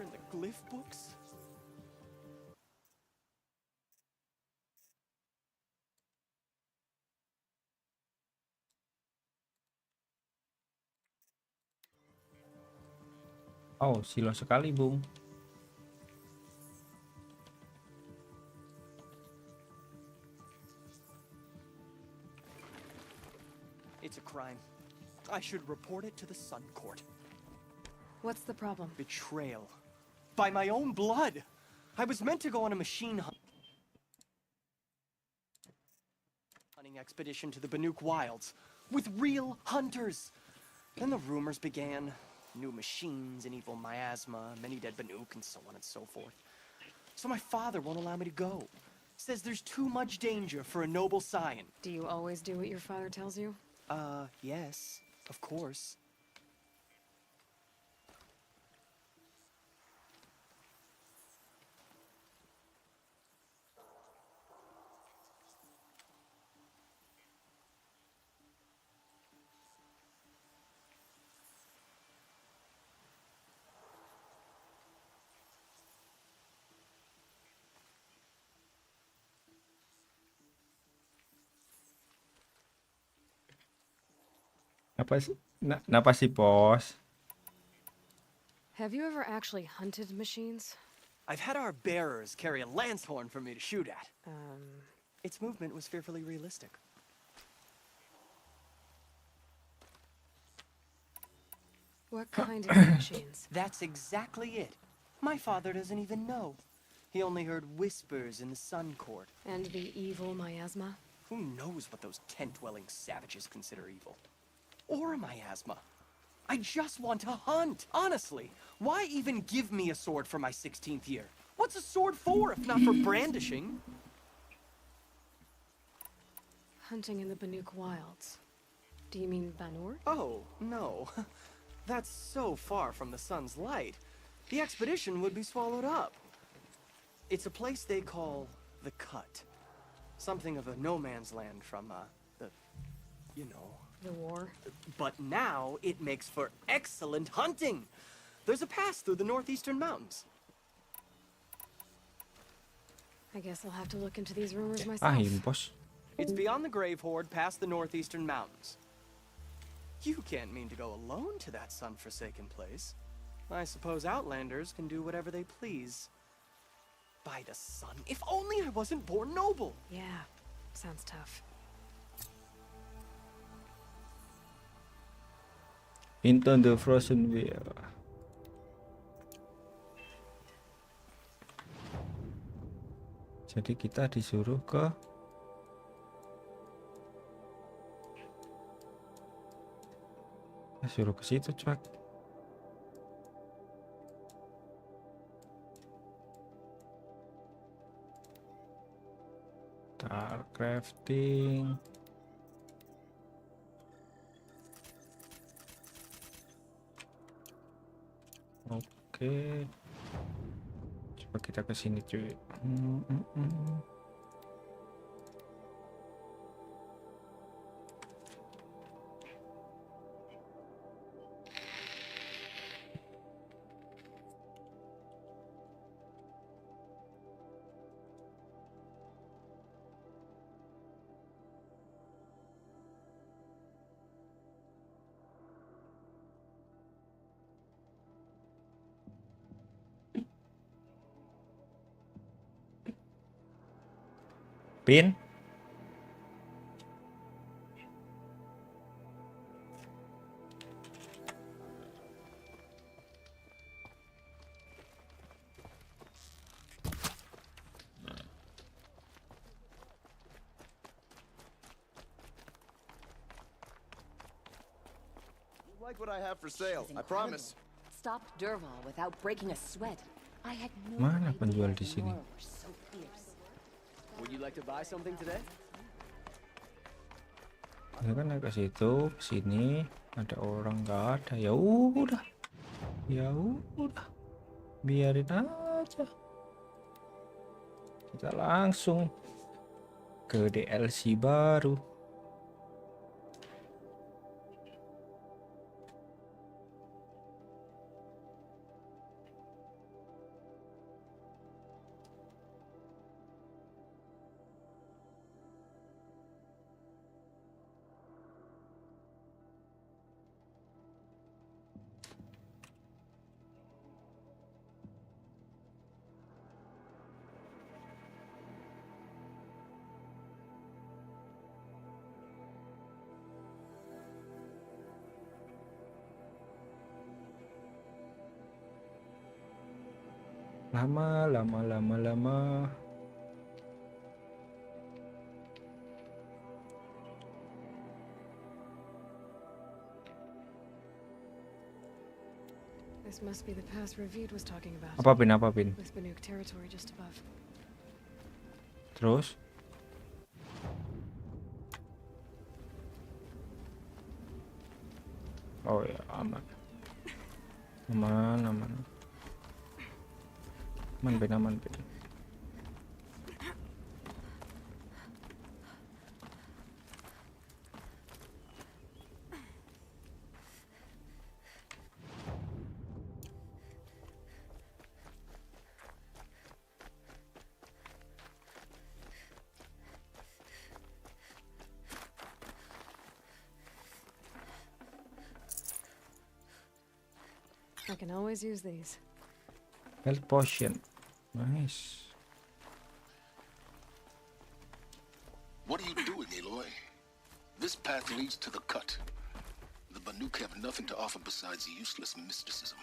in the glyph books? Oh, silo sekali, Bung. It's a crime. I should report it to the Sun Court. What's the problem? Betrayal. By my own blood! I was meant to go on a machine hunting expedition to the Banuk Wilds with real hunters. Then the rumors began. New machines, an evil miasma, many dead Banuk, and so on and so forth. So my father won't allow me to go. Says there's too much danger for a noble scion. Do you always do what your father tells you? Yes, of course. Kenapa sih, Pos? Have you ever actually hunted machines? I've had our bearers carry a lance horn for me to shoot at. Its movement was fearfully realistic. What kind of machines? That's exactly it. My father doesn't even know. He only heard whispers in the Sun Court. And the evil miasma? Who knows what those tent-dwelling savages consider evil? Or a miasma. I just want to hunt, honestly. Why even give me a sword for my 16th year? What's a sword for if not for brandishing? Hunting in the Banuk Wilds. Do you mean Banur? Oh, no. That's so far from the sun's light. The expedition would be swallowed up. It's a place they call the Cut. Something of a no man's land from, you know. The war? But now it makes for excellent hunting. There's a pass through the northeastern mountains. I guess I'll have to look into these rumors myself. Ahim, Pos. It's beyond the Grave Horde, past the northeastern mountains. You can't mean to go alone to that sun-forsaken place. I suppose Outlanders can do whatever they please. By the sun, if only I wasn't born noble! Yeah, sounds tough. Into the Frozen Wheel. Jadi kita disuruh ke situ, cuek. Tar crafting. Oke. Coba kita ke sini, cuy. Pin. Like what I have for sale, I promise. Stopped Derval without breaking a sweat. I had no Mana idea penjual the di sini? Nora were so fierce. Would you like to buy something today? Ya kan ke situ, ke sini ada orang nggak ada. Ya udah, biarin aja. Kita langsung ke DLC baru. Lama. This must be the pass Ravid was talking about. Apa Pin? With Banuk territory just above. Terus? Oh ya, aman. Aman, Pin. I can always use these. Health potion. Nice. What are you doing, Aloy? This path leads to the cut. The Banuk have nothing to offer besides useless mysticism.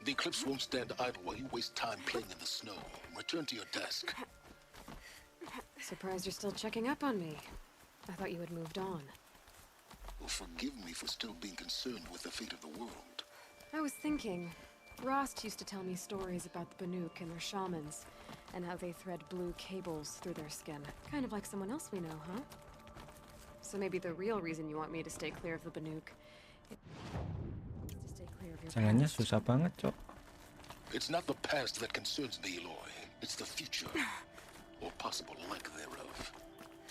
The Eclipse won't stand idle while you waste time playing in the snow. Return to your desk. Surprised you're still checking up on me. I thought you had moved on. Well, forgive me for still being concerned with the fate of the world. I was thinking, Rost used to tell me stories about the Banuk and their shamans, and how they thread blue cables through their skin. Kind of like someone else we know, huh? So maybe the real reason you want me to stay clear of the Banuk is to stay clear of your Jalannya past. susah banget, Cok. It's not the past that concerns me, Aloy. It's the future. Or possible lack thereof.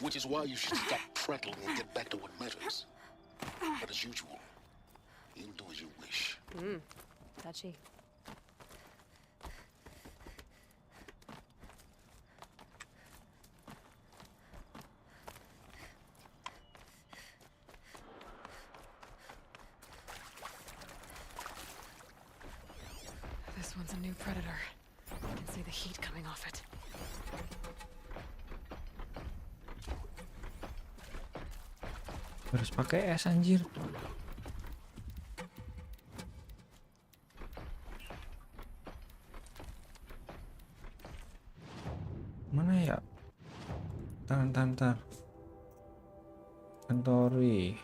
Which is why you should stop prattling and get back to what matters. But as usual, you'll do as you wish. Touchy. This one's a new predator. I can see the heat coming off it. Harus pakai es anjir. Mana ya? Tantar. Kantori.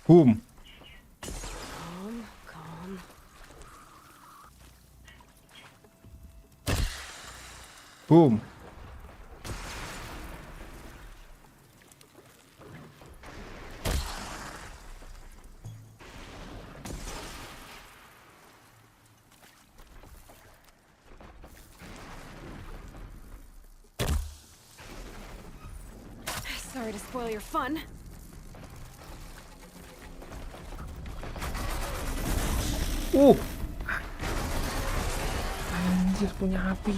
Boom. Calm. Boom. Sorry to spoil your fun. Anjir, punya api.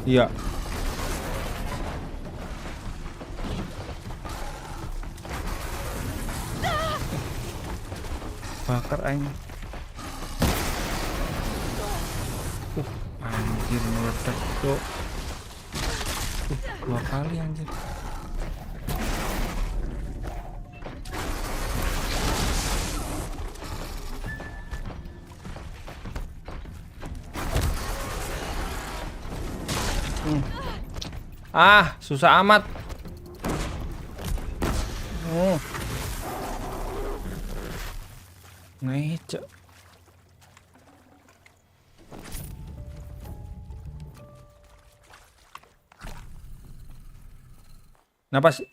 Iya. Bakar aing. Anjir, meledak tuh. 2 kali anjir. Susah amat. Ngecek.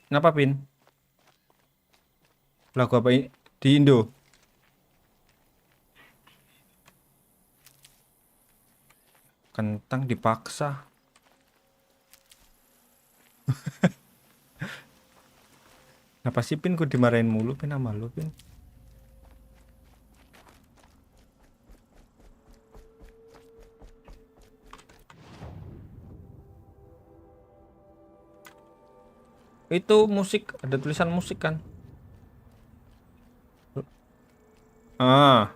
Kenapa Pin? Lagu apa ini? Di Indo? Kentang dipaksa. Kenapa sih Pin kok dimarahin mulu Pin sama lu Pin? itu musik, ada tulisan musik kan. Ah,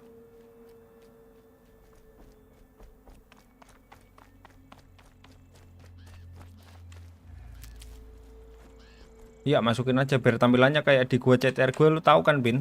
iya masukin aja biar tampilannya kayak di gua CTR gue, lu tahu kan, Bin?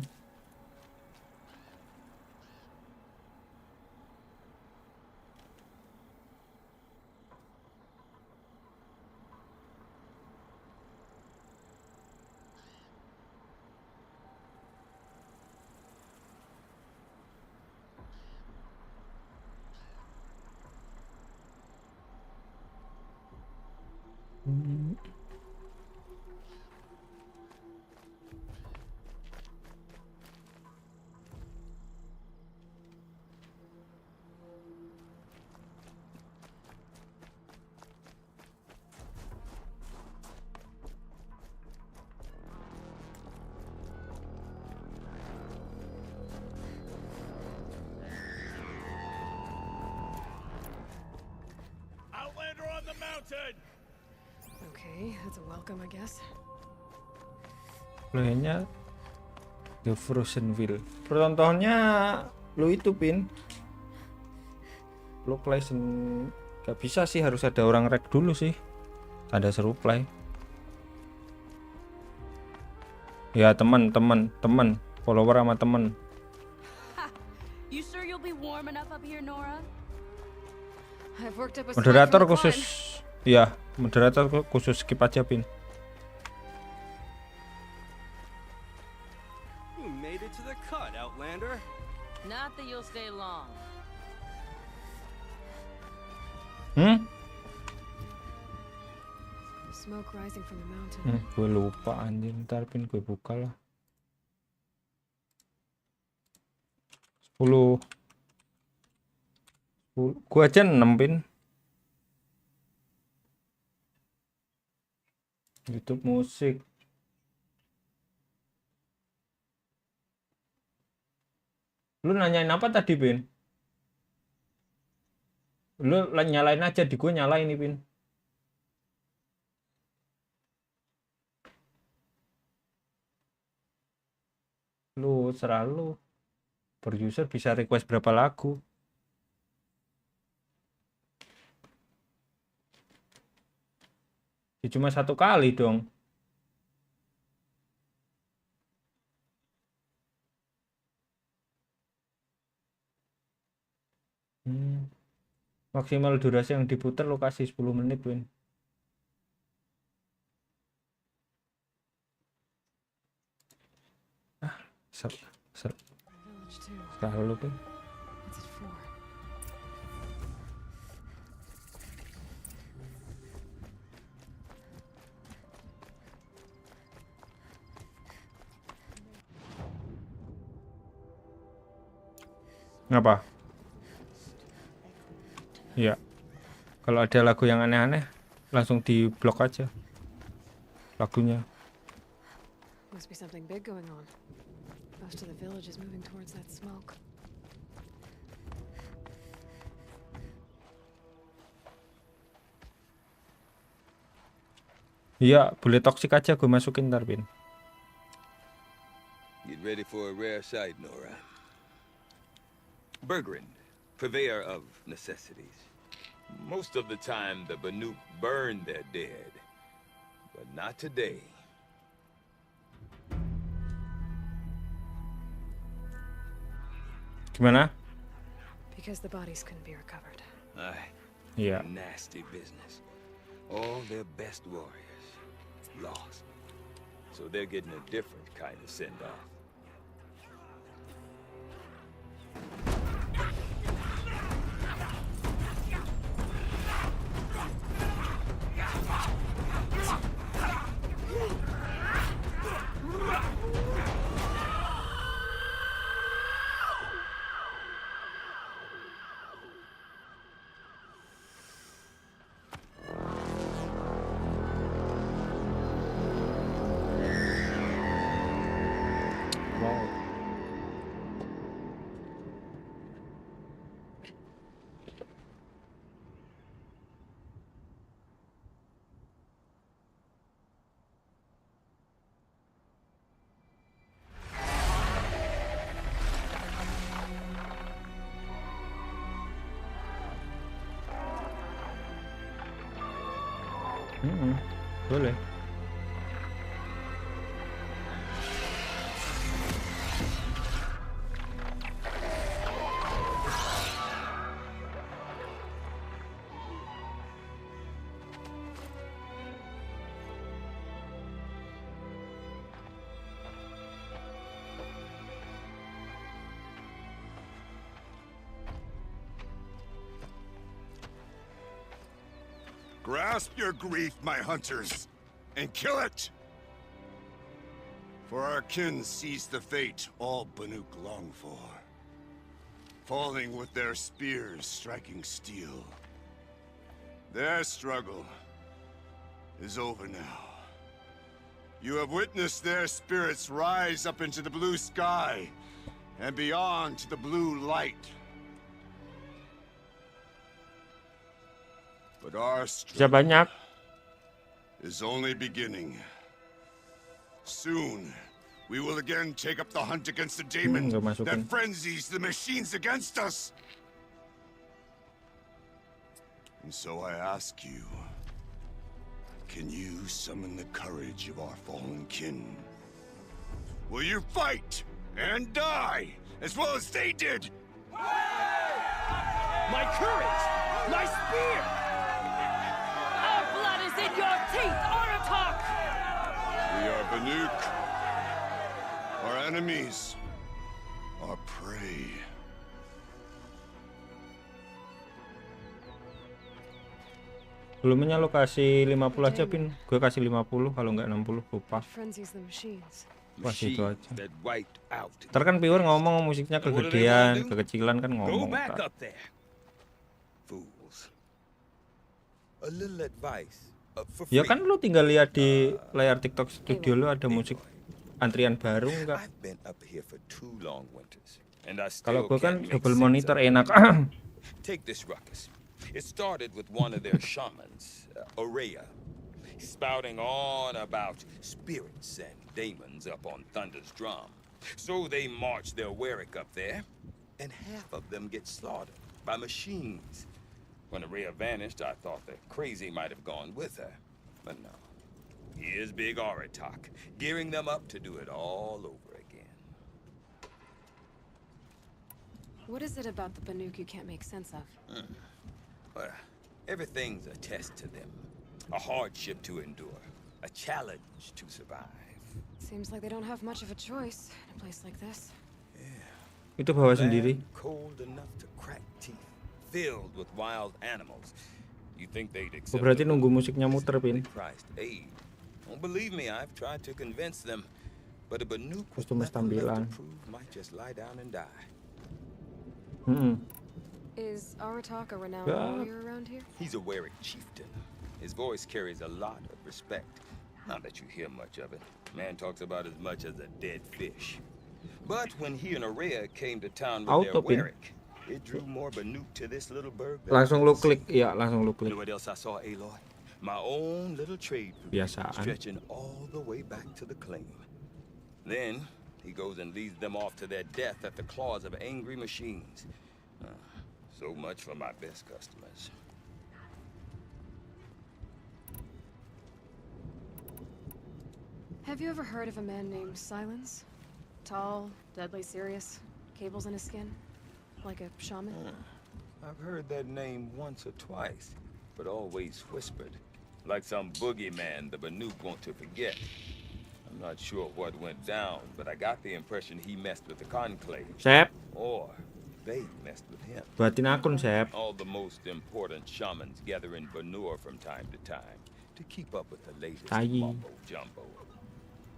Okay, that's a welcome, I guess. Playnya The Frozen Will. Pertontonnya lu itu, Pin. Lu license gak bisa sih, harus ada orang rek dulu sih. Ada seru play. Ya teman, follower sama teman. You sure you'll be warm enough up here, Nora? I've worked up a sweat Moderator from the khusus, climb. ya moderator khusus skip aja, Pin. You made it to the cut, Outlander. Not that you'll stay long. Smoke rising from the mountain. Gue lupa anjing, ntar Pin gue buka lah. 10. Gue aja 6, Pin. YouTube musik. Lu nanyain apa tadi, Pin? Lu nyalain aja, di gue nyalain nih, Pin. Lu serah lu. Per user bisa request berapa lagu. Ya cuma 1 kali dong. Maksimal durasi yang diputar lo kasih 10 menit, Win. Village too. Selalu, Pin. What's it for? Ngapa? Iya. Kalau ada lagu yang aneh-aneh, langsung di blok aja lagunya. Must be something big going on. Most of the village is moving towards that smoke. Iya, boleh toksik aja gue masukin ntar, Pin. Get ready for a rare sight, Nora. Bergrand, purveyor of necessities. Most of the time, the Banuk burn their dead. But not today. Gimana? Because the bodies couldn't be recovered. Aye. Iya. Nasty business. All their best warriors lost. So they're getting a different kind of send-off. Wow. Boleh. Grasp your grief, my hunters, and kill it! For our kin sees the fate all Banuk long for. Falling with their spears striking steel. Their struggle is over now. You have witnessed their spirits rise up into the blue sky and beyond to the blue light. But our Bisa banyak. is only beginning. Soon, we will again take up the hunt against the demon nggak masukin. that frenzies the machines against us. And so I ask you, can you summon the courage of our fallen kin? Will you fight and die as well as they did? My courage! My spear! Our blood is in your teeth, Oratok! We are Banuk. Our enemies are prey. Belumnya lo kasih 50 aja, Pin. Gue kasih 50 kalau nggak 60, lupa. Frenzies the machines. Pas itu aja. That wiped out. Ntar kan Piwer ngomong musiknya kegedean, kekecilan kan Go ngomong. back Ntar. up there. Fools. A little advice. For Ya free. kan lu tinggal lihat di layar TikTok studio lu ada musik antrian baru nggak? I've been up here for 2 long winters, and I Kalau still gue kan can't make double sense monitor of it. enak. Take this ruckus. It started with one of their shamans, Aurea, spouting on about spirits and demons up on Thunder's drum. So they march their Warwick up there, and half of them get slaughtered by machines. When Aurea vanished, I thought the crazy might have gone with her, but no. Here's Big Oratok, gearing them up to do it all over again. What is it about the Banuk you can't make sense of? Well, everything's a test to them. A hardship to endure. A challenge to survive. Seems like they don't have much of a choice in a place like this. Itu bawa Land sendiri. cold enough to crack teeth. Filled with wild animals. You think they'd Oh, accept berarti a nunggu little musiknya muter, Pin. priced aid? Don't believe me, I've tried to convince them. But a Banuk with Kostum nothing left to tampilan. prove might just lie down and die. Is Aratak a renowned Yeah. warrior around here? He's a Warwick chieftain. His voice carries a lot of respect. Not that you hear much of it. Man talks about as much as a dead fish. But when he and Aurea came to town with their Auto pin. Warwick, it drew more Banuk to this little burg than Langsung lu others. klik, iya langsung lu You klik. know what else I saw, Aloy? My own little trade route Biasaan. stretching all the way back to the claim. Then he goes and leads them off to their death at the claws of angry machines. So much for my best customers. Have you ever heard of a man named Silence? Tall, deadly serious, cables in his skin, like a shaman? I've heard that name once or twice, but always whispered, like some boogeyman the Banuk want to forget. I'm not sure what went down, but I got the impression he messed with the Conclave, Sep, or they messed with him. buatin akun, Sep. All the most important shamans gather in Banur from time to time to keep up with the latest Tai. mumbo jumbo.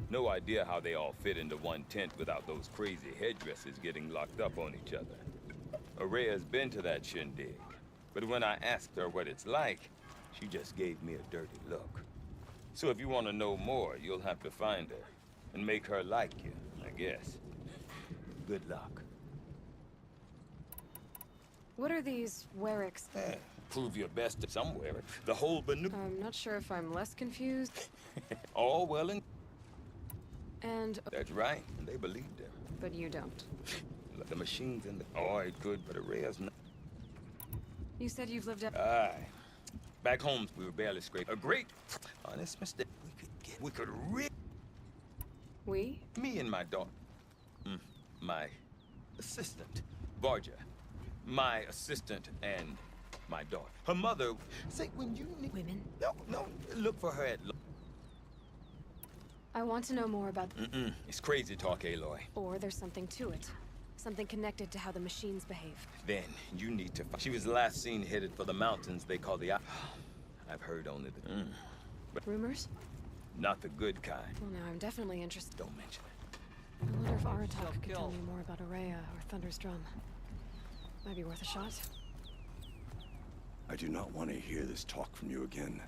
No idea how they all fit into one tent without those crazy headdresses getting locked up on each other. Aurea's been to that shindig, but when I asked her what it's like, she just gave me a dirty look. So if you want to know more, you'll have to find her and make her like you, I guess. Good luck. What are these Warwicks? Prove your best somewhere. The whole Banuk. I'm not sure if I'm less confused. All well And That's right. And they believed him. but you don't. The machines and the... Oh, it could, but Aurea's not. You said you've lived up. Aye. Back home, we were barely scraping. A great, honest mistake. We could We? me and my daughter, my assistant, Barja, my assistant and my daughter. Her mother, say when you need Women? no, look for her at. I want to know more about... It's crazy talk, Aloy. Or there's something to it. Something connected to how the machines behave. Then you need to. She was last seen headed for the mountains they call the. I've heard only the. But Rumors? not the good kind. Well, now I'm definitely interested. Don't mention it. I wonder if Aratok could tell Self-kill. me more about Aurea or Thunder's Drum. Might be worth a shot. I do not want to hear this talk from you again.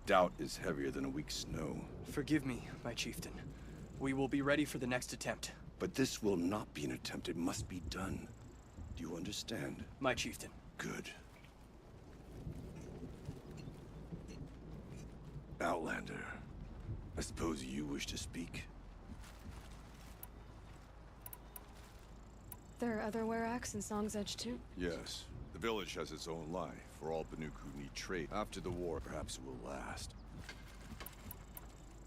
Doubt is heavier than a week's snow. Forgive me, my chieftain. We will be ready for the next attempt. But this will not be an attempt. It must be done. Do you understand? My chieftain. Good. Outlander, I suppose you wish to speak? There are other Weraks in Song's Edge too? Yes. The village has its own life for all Banuk who need trade. After the war, perhaps it will last.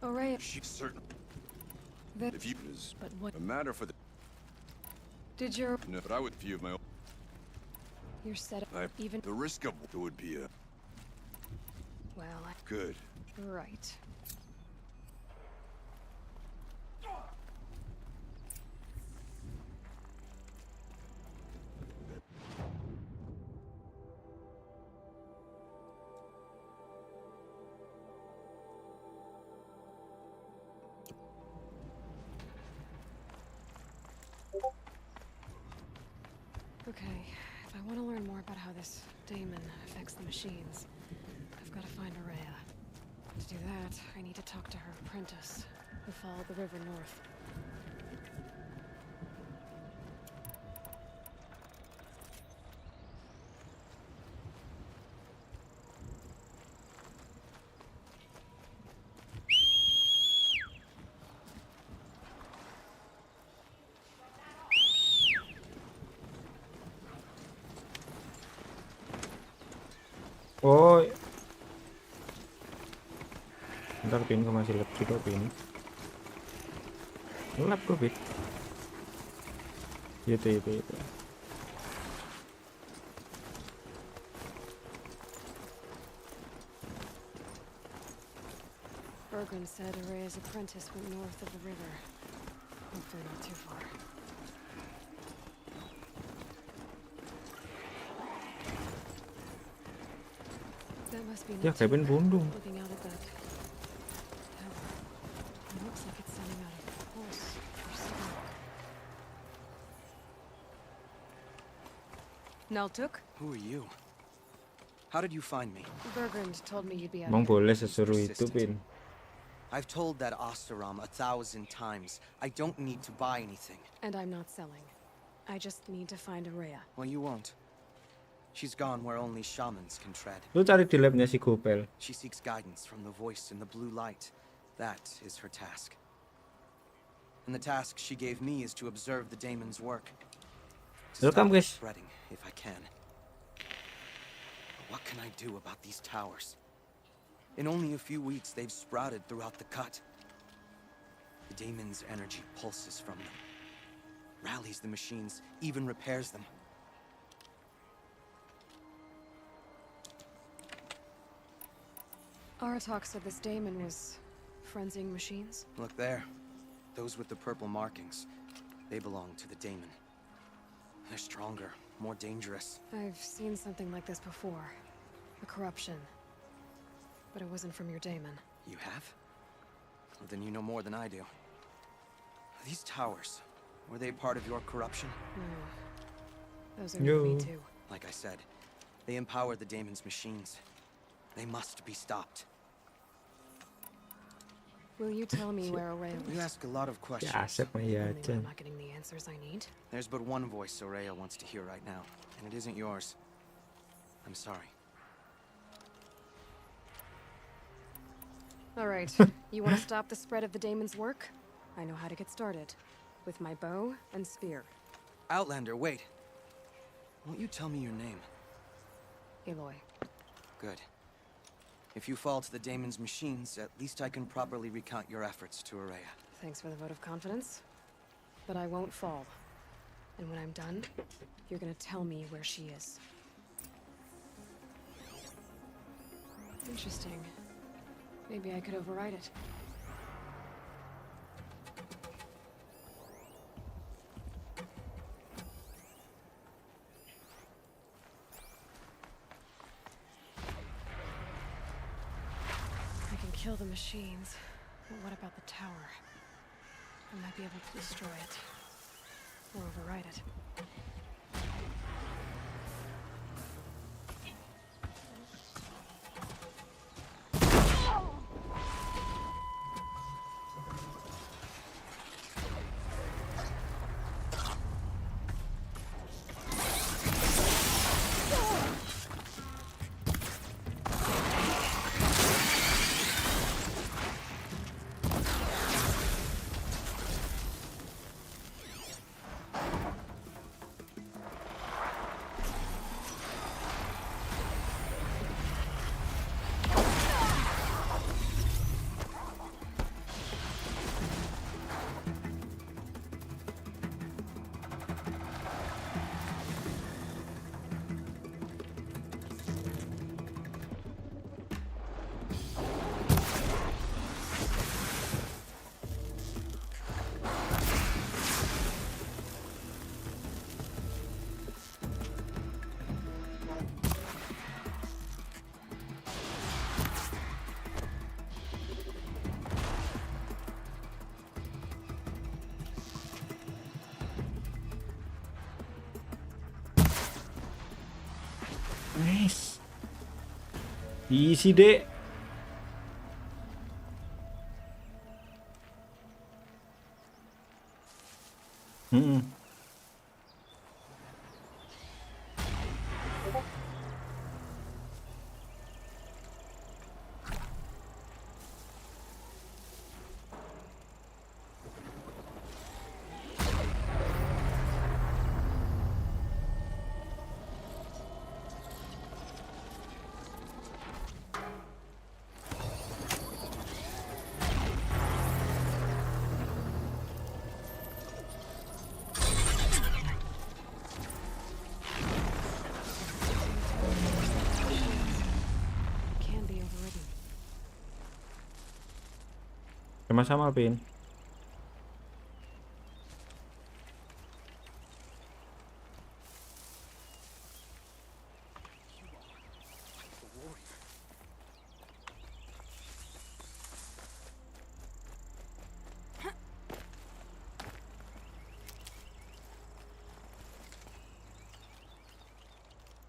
Aurea... She's certain. That... If you is But what... a matter for the. Did your... No, but I would view my own. Your setup... I, even... the risk of it would be a Well, good. Right. Okay, if I want to learn more about how this daemon affects the machines, I've got to find Aurea. To do that, I need to talk to her apprentice, who followed the river north. Oh. Ntar pin gue masih lap juga pin. Lap gue pin. Itu. Bergren said Aurea's apprentice went north of the river. Hopefully not too far. That must be Ya, not Kevin too bad, bundu. looking out at that tower. It looks like it's sending out a pulse or signal. Naltuk? Who are you? How did you find me? Bergrand told me you'd be out Emang here. boleh seseru itu pin. I've told that Osteram 1,000 times. I don't need to buy anything. And I'm not selling. I just need to find Aurea. Well, you won't. She's gone where only shamans can tread. Lu cari di labnya si Gopel. She seeks guidance from the voice in the blue light. That is her task. And the task she gave me is to observe the daemon's work. To Welcome, stop it guys. spreading, if I can. But what can I do about these towers? In only a few weeks, they've sprouted throughout the cut. The daemon's energy pulses from them, rallies the machines, even repairs them. Aratok said this daemon was frenzying machines. Look there. Those with the purple markings. They belong to the daemon. They're stronger, more dangerous. I've seen something like this before. A corruption. But it wasn't from your daemon. You have? Well, then you know more than I do. These towers, were they part of your corruption? No. Those are No. me too. Like I said, they empower the daemon's machines. They must be stopped. Will you tell me where Aurea You was? ask a lot of questions. Ya, asep mah ya, Only when I'm Chan. not getting the answers I need. There's but one voice Aurea wants to hear right now, and it isn't yours. I'm sorry. All right. You want to stop the spread of the daemon's work? I know how to get started. With my bow and spear. Outlander, wait. Won't you tell me your name? Aloy. Good. If you fall to the Daemon's machines, at least I can properly recount your efforts to Aurea. Thanks for the vote of confidence. But I won't fall. And when I'm done, you're gonna tell me where she is. Interesting. Maybe I could override it. I can kill the machines, but what about the tower? I might be able to destroy it. Or override it. Nice. Easy, Dek. Can be overridden. Sama-sama, Pin.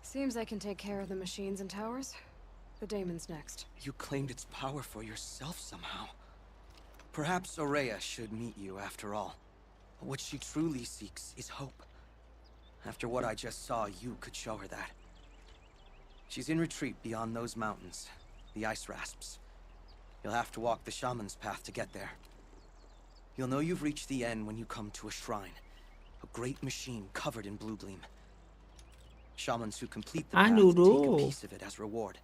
Seems I can take care of the machines and towers. The Daemon's next. You claimed its power for yourself somehow. Perhaps Aurea should meet you after all. What she truly seeks is hope. After what I just saw, you could show her that. She's in retreat beyond those mountains, the ice rasps. You'll have to walk the shaman's path to get there. You'll know you've reached the end when you come to a shrine. A great machine covered in blue gleam. Shamans who complete the path take a piece of it as reward.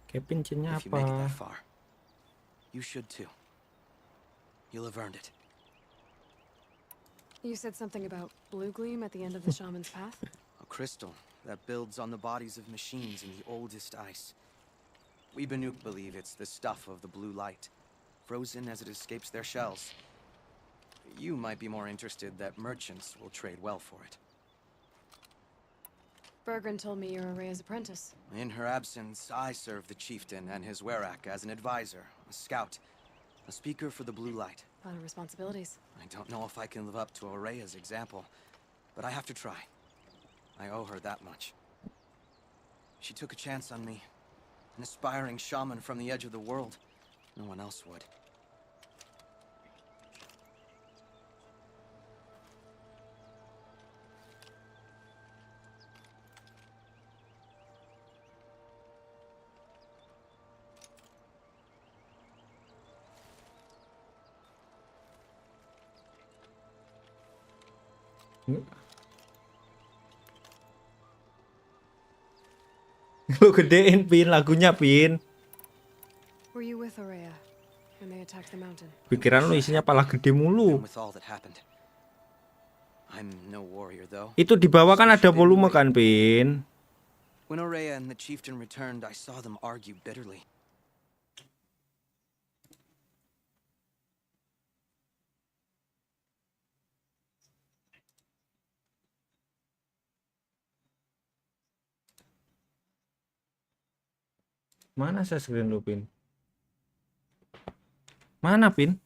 Kevin cinnya If you make it apa? that far, you should too. You'll have earned it. You said something about blue gleam at the end of the shaman's path? A crystal that builds on the bodies of machines in the oldest ice. We Banuk believe it's the stuff of the blue light, frozen as it escapes their shells. You might be more interested that merchants will trade well for it. Bergren told me you're Aurea's apprentice. In her absence, I serve the chieftain and his werak as an advisor, a scout, a speaker for the blue light. A lot of responsibilities. I don't know if I can live up to Aurea's example, but I have to try. I owe her that much. She took a chance on me, an aspiring shaman from the edge of the world. No one else would. Lu gedein, Pin, lagunya, Pin. with Aurea when they attacked the mountain? Pikiran lu isinya pala gede mulu. And with all that happened. I'm no warrior though. Itu di bawah kan ada volume kan, Pin? When Aurea and the chieftain returned, I saw them argue bitterly. Mana screen lu, Pin? Mana, Pin?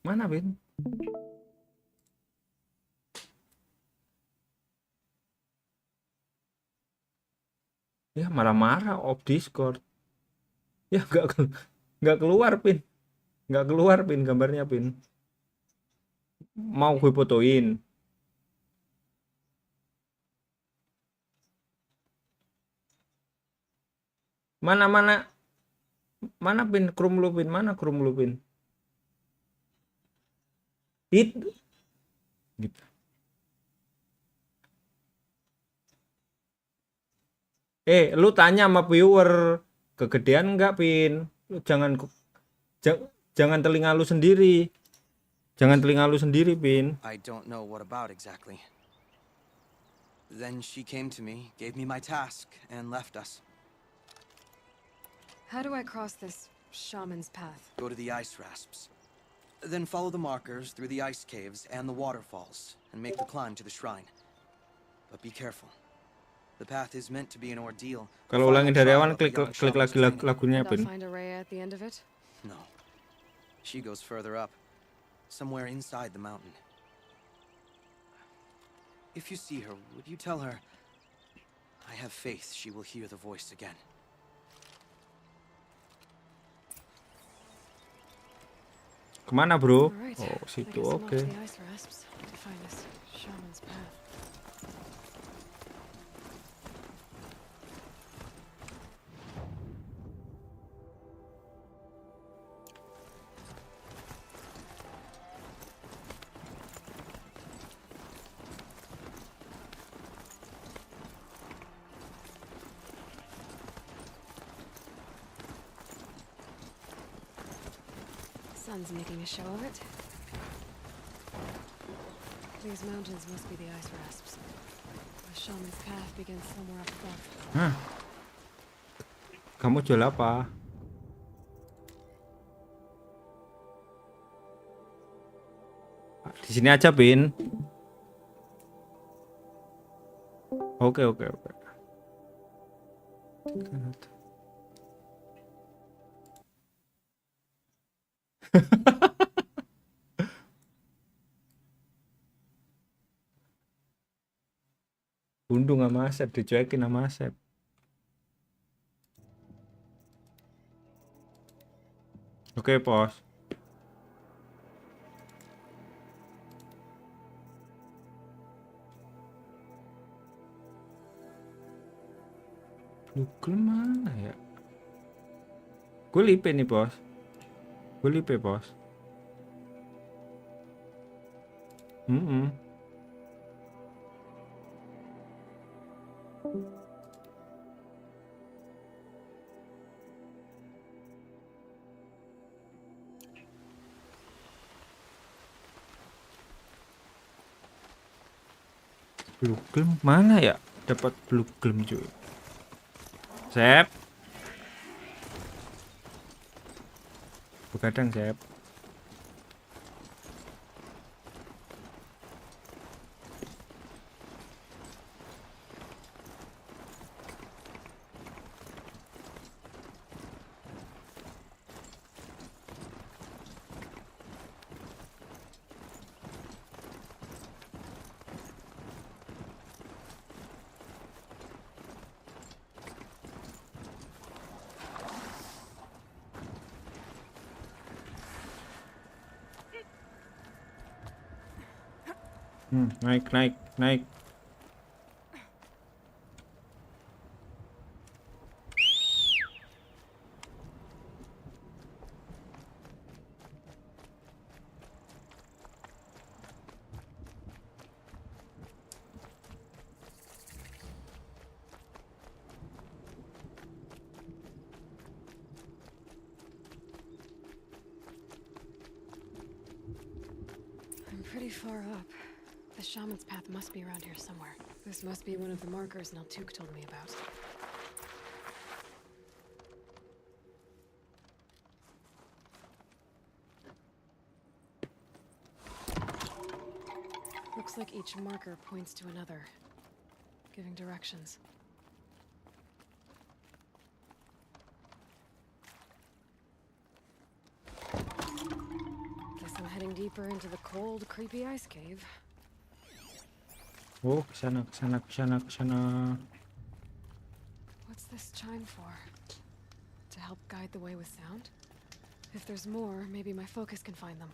Mana, Pin? Ya marah-marah off Discord. Ya nggak keluar, Pin. Nggak keluar, Pin, gambarnya, Pin. Mau gue fotoin. Mana Pin, krum lu, Pin? Mana krum lu, Pin? Itu gitu. Lu tanya sama viewer, kegedean enggak, Pin? Lu jangan telinga lu sendiri. Jangan telinga lu sendiri, Pin. I don't know what about exactly. Then she came to me, gave me my task, and left us. How do I cross this shaman's path? Go to the ice rasps. Then follow the markers through the ice caves and the waterfalls, and make the climb to the shrine. But be careful. The path is meant to be an ordeal. Kalau ulangin dari awal, klik lagi lagunya, And I'll Pin. find Aurea at the end of it? No. She goes further up, somewhere inside the mountain. If you see her, would you tell her, I have faith she will hear the voice again. Kemana, bro? Alright, Oh, I situ, guess I'm off oke. to the ice rasps to find this shaman's path. Sun's making a show of it. These mountains must be the ice rasps. The shaman's path begins somewhere up above. Hah? Kamu jual apa? Di sini aja, Pin. Oke. Undung sama Asep, dicuekin sama Asep. Oke, pos. Google mana ya? Gue lipe nih, bos. Gue lipe, bos. Blue Gem mana ya? Dapat Blue Gem cuy. Sep. Begadang, Sep. Naik. pretty far up. The shaman's path must be around here somewhere. This must be one of the markers Naltuk told me about. Looks like each marker points to another, giving directions. Guess I'm heading deeper into the cold, creepy ice cave. Oh, kesana, kesana, kesana, kesana. What's this chime for? To help guide the way with sound? If there's more, maybe my focus can find them.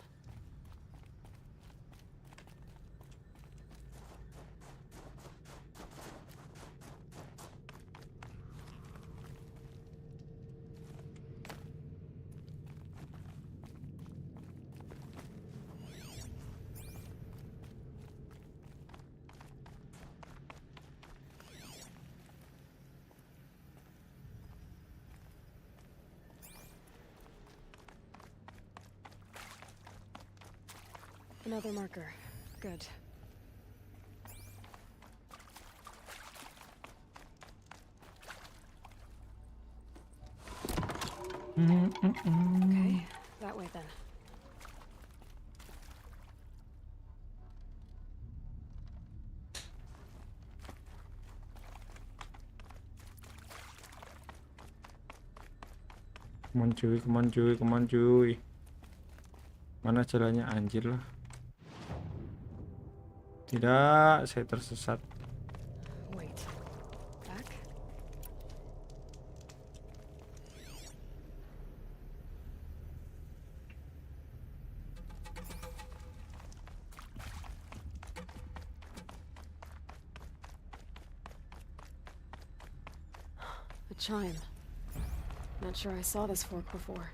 Another marker. Good. Okay, that way then. Come on cuy, come on cuy, come on cuy. Mana jalannya, anjir lah. Tidak, saya tersesat. Wait. Back? A chime. Not sure I saw this fork before.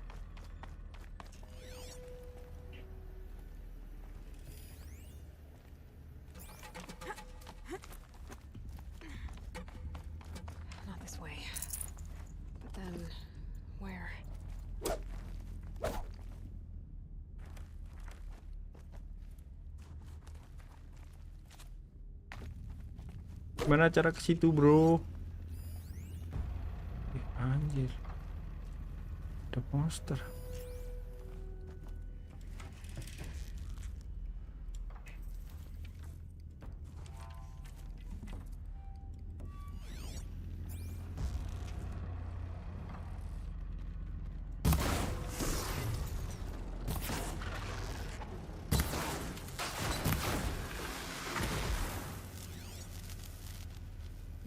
Not this way. But then, where? Gimana cara ke situ, bro? Anjir. Ada monster.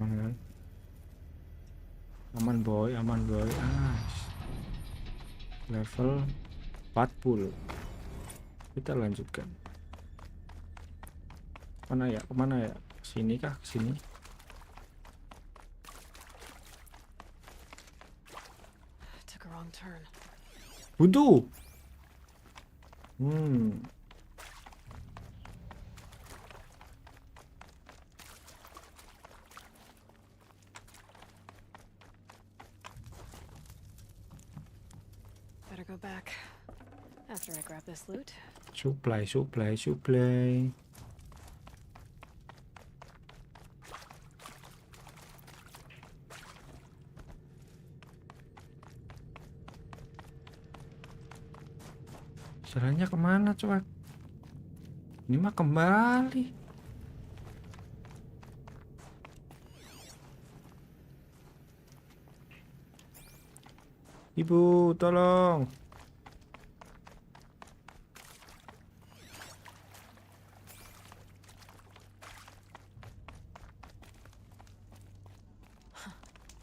Aman, aman boy, aman boy. Level 40. Kita lanjutkan. Mana ya? Kemana ya? Sini kah? Sini. Took a wrong turn. Buntu. Better go back after I grab this loot. Supply, supply, supply. Jalannya kemana, coba? Ini mah kembali. Ibu, tolong.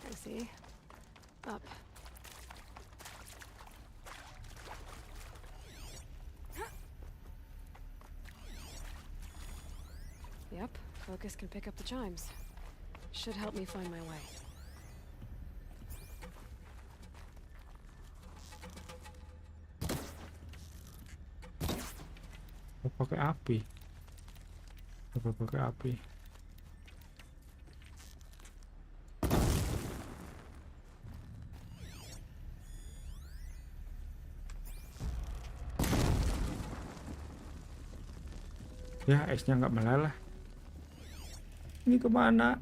I see. Up. Yep, focus can pick up the chimes. Should help me find my way. Pakai api. Apa pakai api? Ya, esnya nggak melalah. Ini kemana?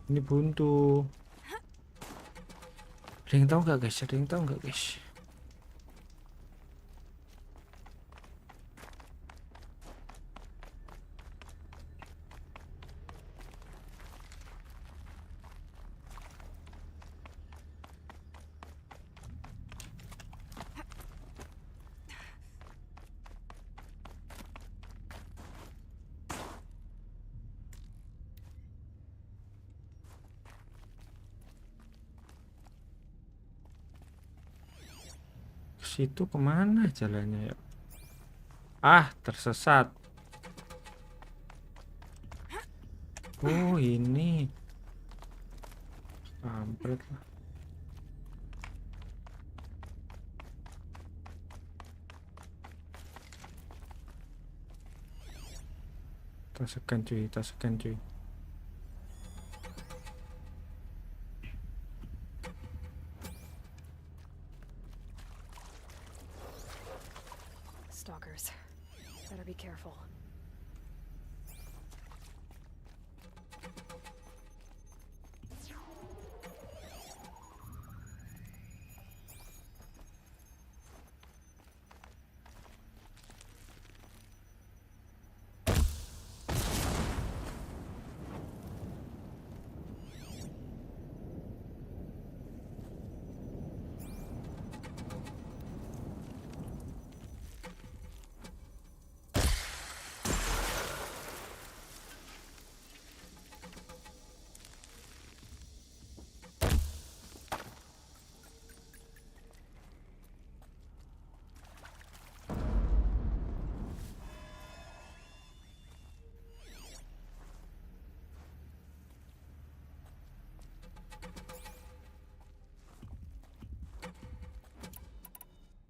Ini buntu. Ada yang tahu nggak guys? Ada yang tahu nggak guys? Situ kemana jalannya ya? Tersesat. Oh ini. Kampret lah. Kita scan cuy. Stalkers. Better be careful.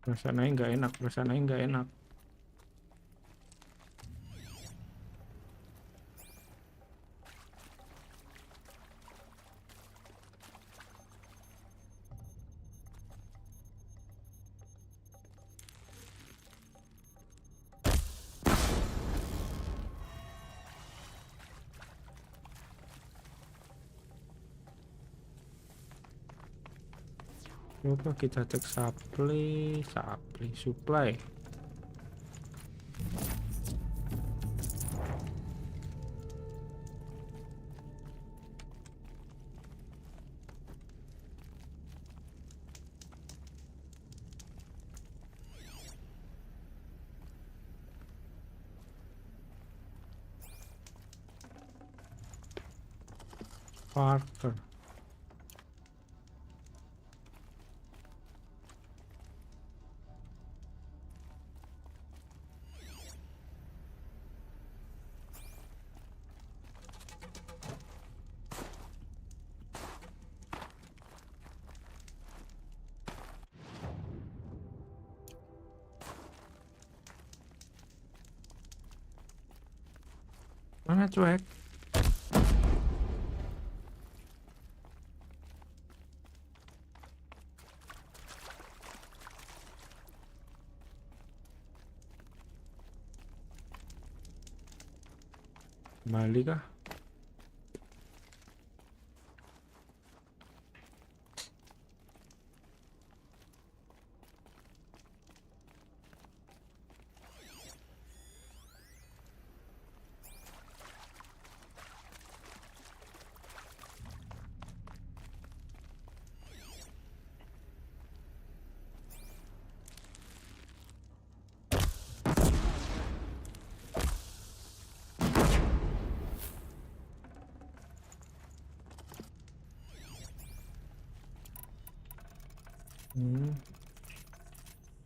Perasaannya nggak enak. Coba kita cek supply. Parker. Mana cuek? Kembali kah?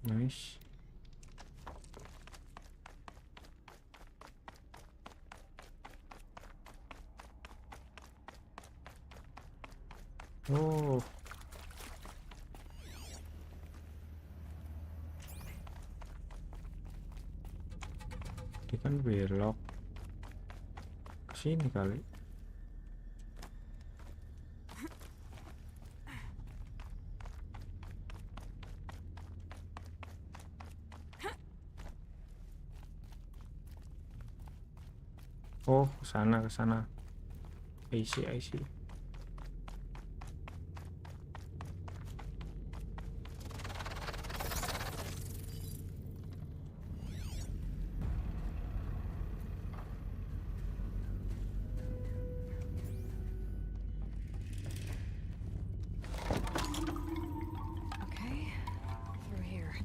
Nice. Oh. Dia kan belok ke Sini kali. Oh, ke sana, ke sana. I see. Okay, through here.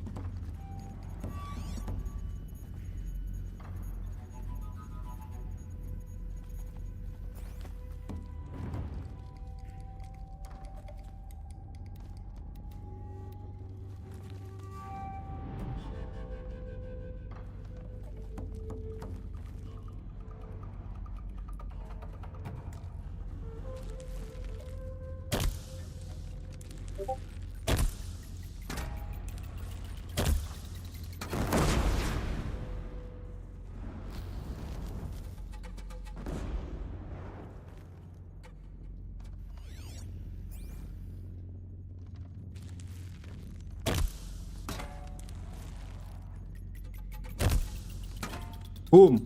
Boom.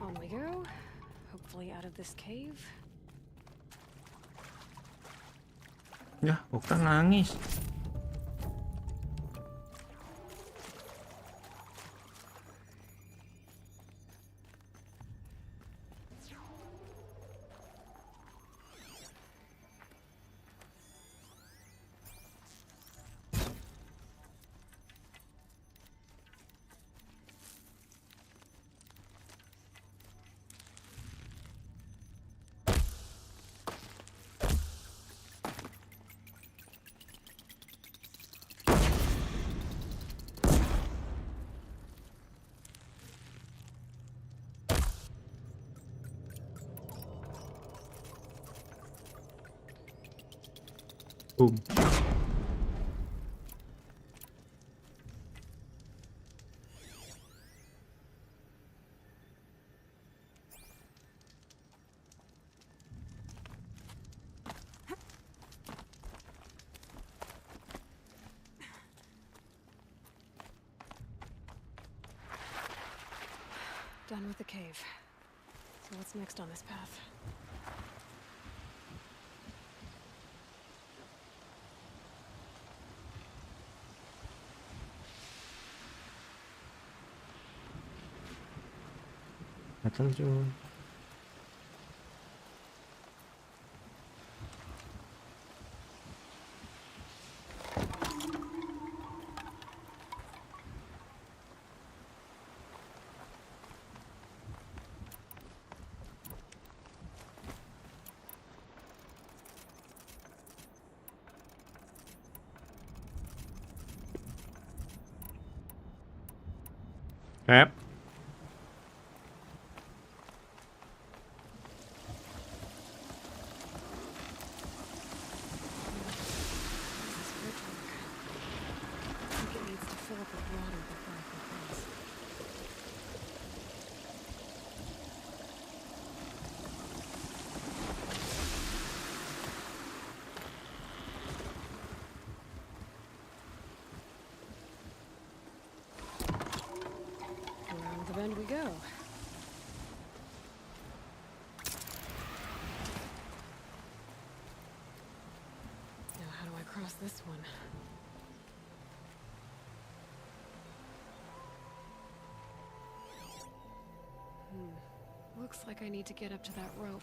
On we go. Hopefully out of this cave. Ya, bukan nangis. Boom. Done with the cave. So what's next on this path? Betul cuy. Yep. I think it needs to fill up with water before I can cross. Around the bend we go. Now how do I cross this one? Looks like I need to get up to that rope.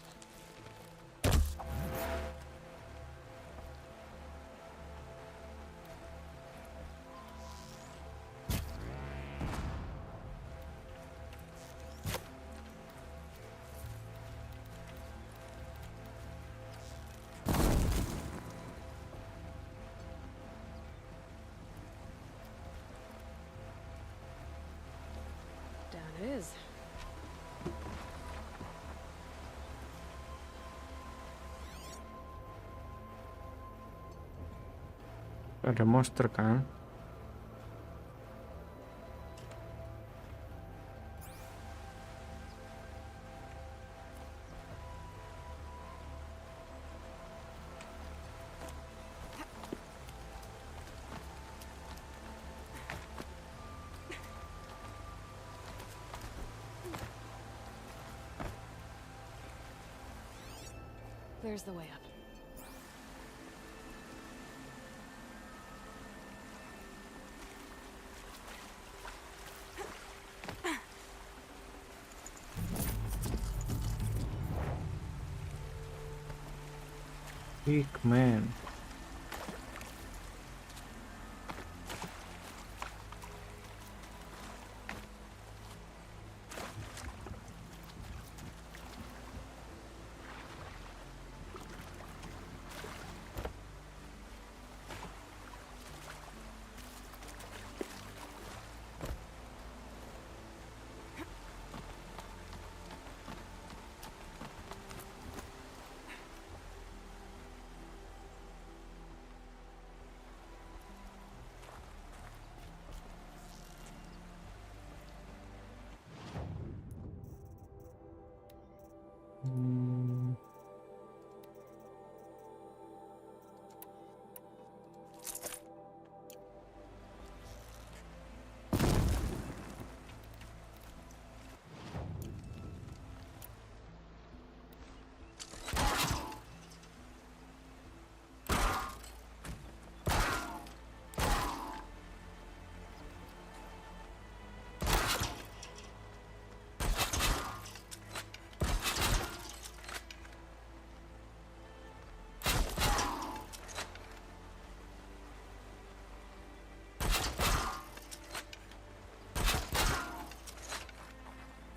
It is. Ada monster kan? There's the way up. Big man.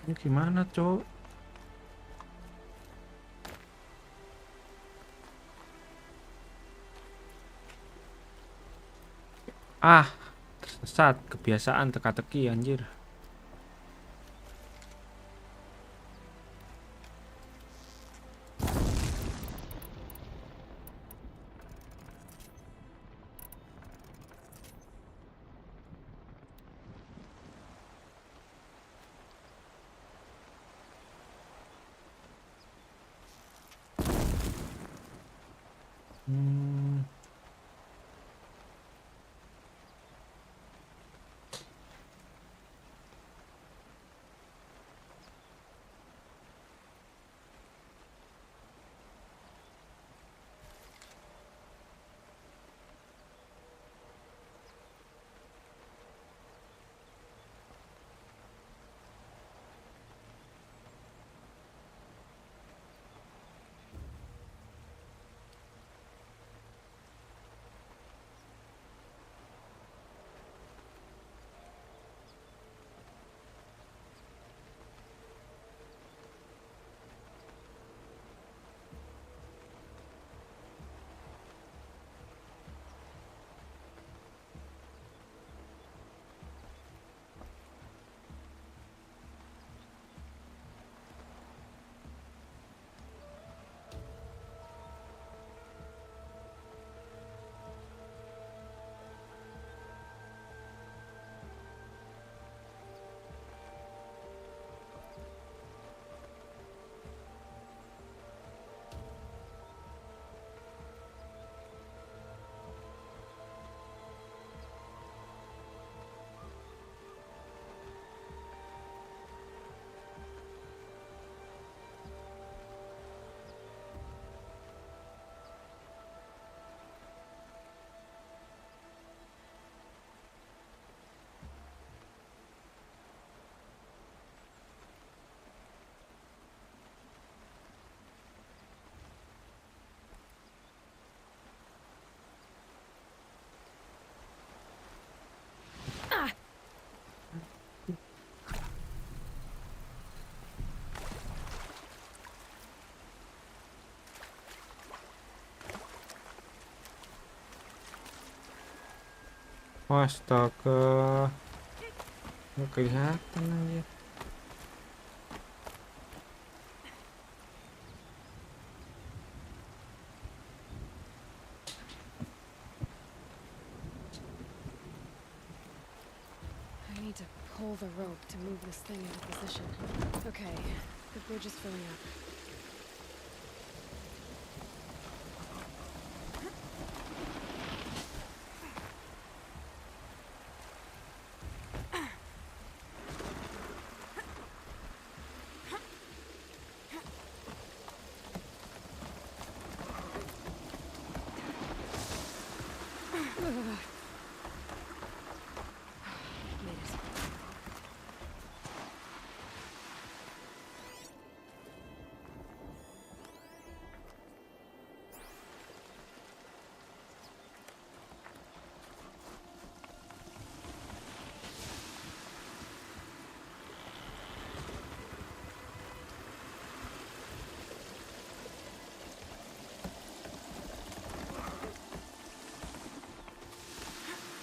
Ini gimana, Cok? Ah, tersesat. Kebiasaan teka-teki anjir. Astaga. Nggak kelihatan aja. need to pull the rope to move this thing into position. Okay, the bridge is filling up.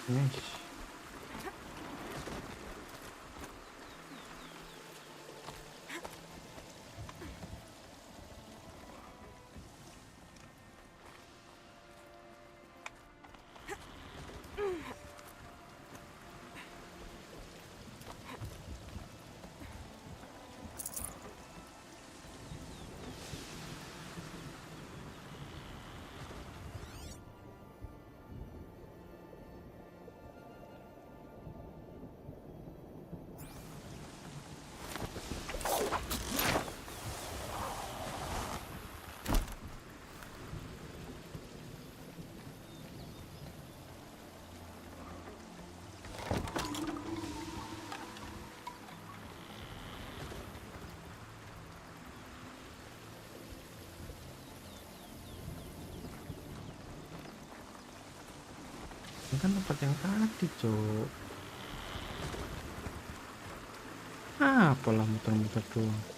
Made it. Ini kan tempat yang tadi, Cok. Apalah muter-muter doang.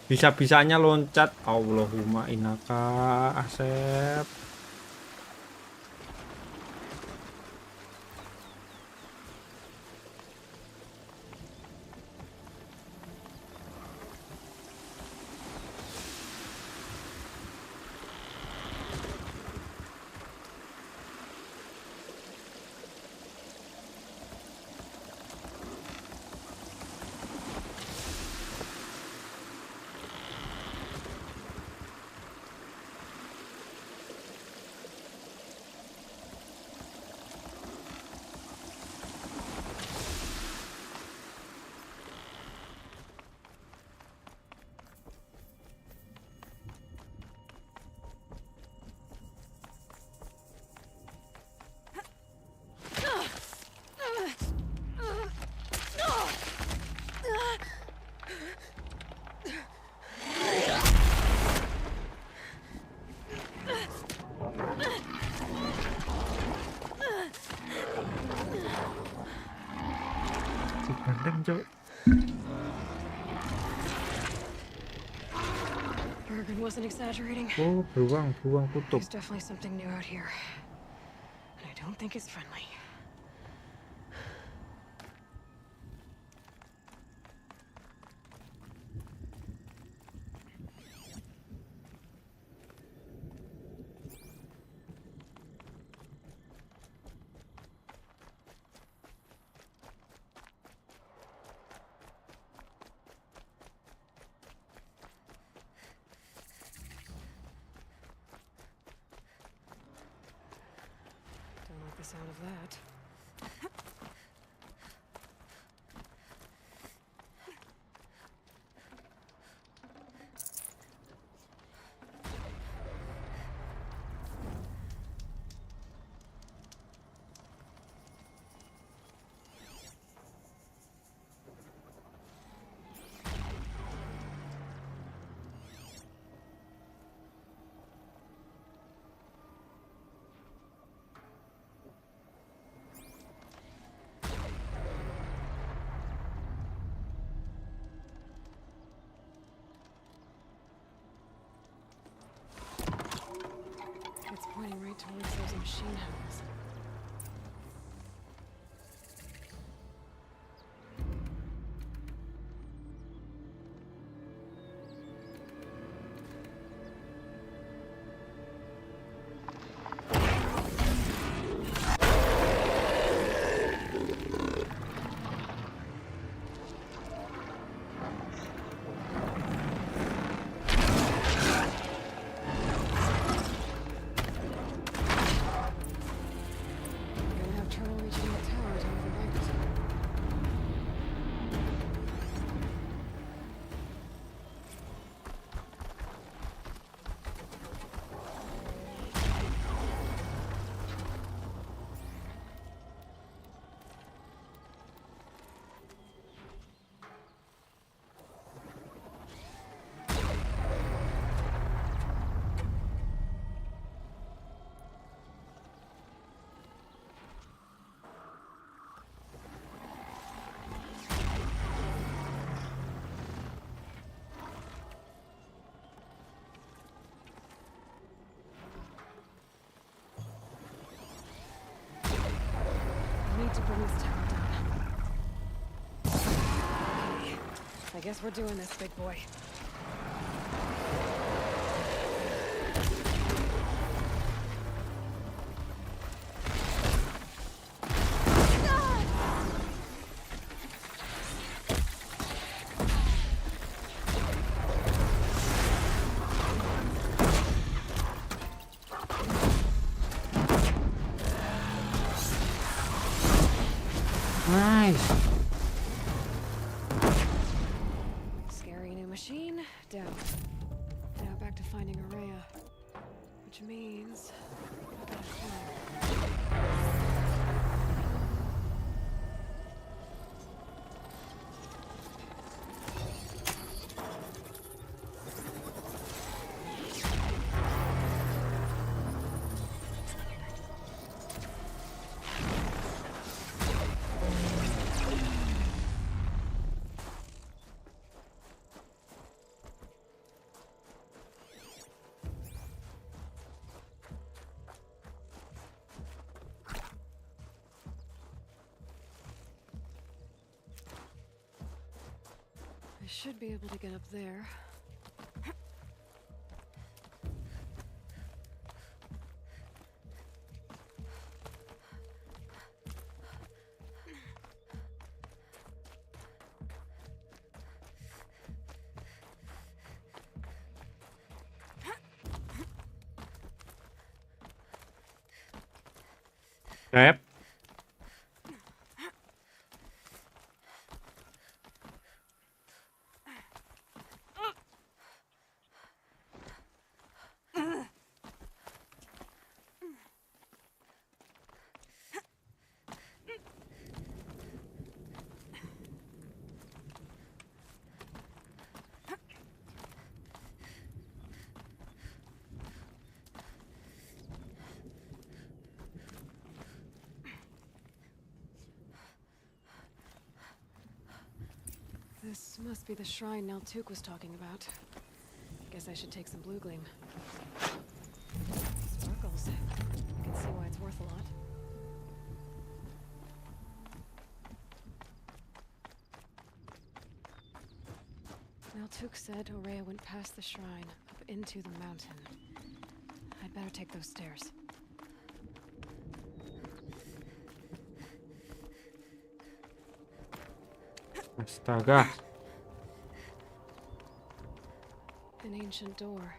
Bisa-bisanya loncat. Allahumma inaka Asep. Gandeng, Cok. Bergen wasn't exaggerating. Oh, beruang kutub. There's definitely something new out here. And I don't think it's friendly. Don't like the sound of that. machine house. Gonna have trouble reaching the tower to overwrite it. I need to bring this tower down. Okay. I guess we're doing this, big boy. Nice. Scary new machine, down. Now back to finding Araya. Which means I gotta climb. I should be able to get up there. Yep. This must be the shrine Naltuk was talking about. Guess I should take some blue gleam. Sparkles. I can see why it's worth a lot. Naltuk said Aurea went past the shrine, up into the mountain. I'd better take those stairs. Astaga. An ancient door.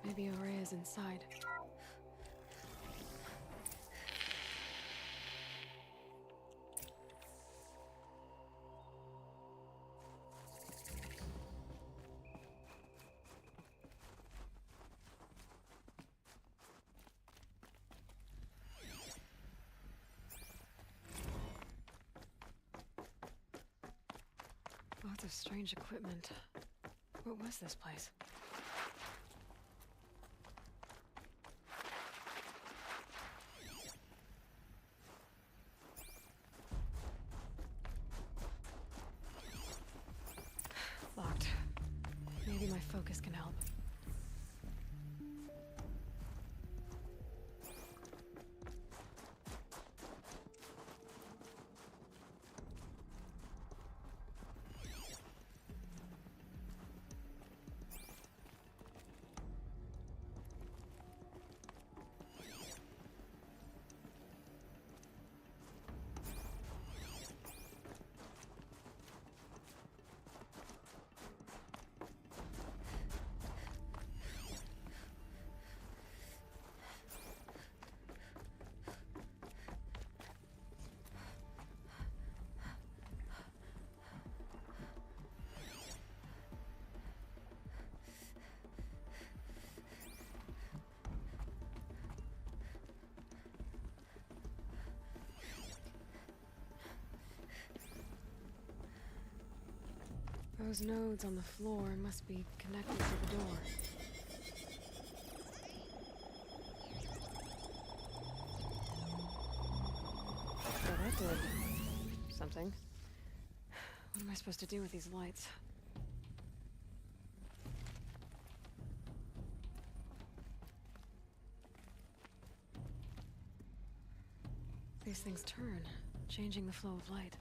Maybe Aurea's inside. Lots of strange equipment. What was this place? Locked. Maybe my focus can help. Those nodes on the floor must be connected to the door. Oh, that did something. What am I supposed to do with these lights? These things turn, changing the flow of light.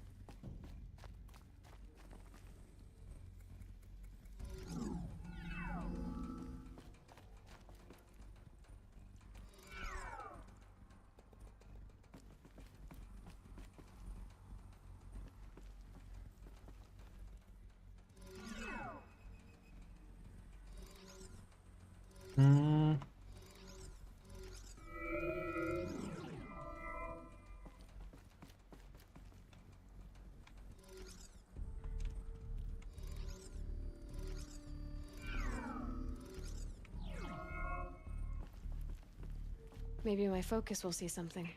Maybe my focus will see something.